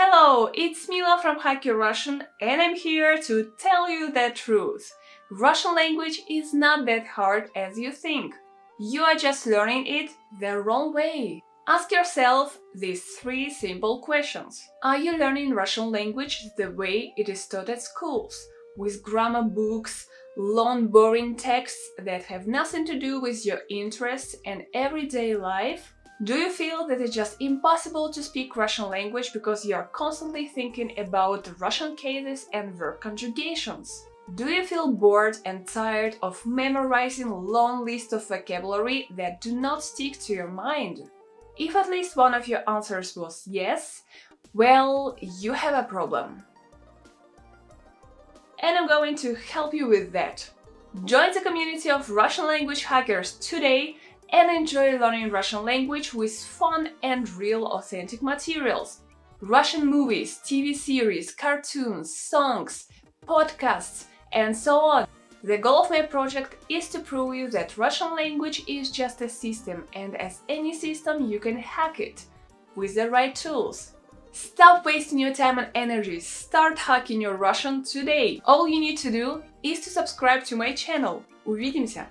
Hello, it's Mila from Hack Your Russian, and I'm here to tell you the truth. Russian language is not that hard as you think. You are just learning it the wrong way. Ask yourself these three simple questions. Are you learning Russian language the way it is taught at schools? With grammar books, long boring texts that have nothing to do with your interests and everyday life? Do you feel that it's just impossible to speak Russian language because you are constantly thinking about Russian cases and verb conjugations? Do you feel bored and tired of memorizing long lists of vocabulary that do not stick to your mind? If at least one of your answers was yes, well, you have a problem. And I'm going to help you with that. Join the community of Russian language hackers today and enjoy learning Russian language with fun and real authentic materials. Russian movies, TV series, cartoons, songs, podcasts, and so on. The goal of my project is to prove you that Russian language is just a system, and as any system you can hack it with the right tools. Stop wasting your time and energy, start hacking your Russian today! All you need to do is to subscribe to my channel. Увидимся!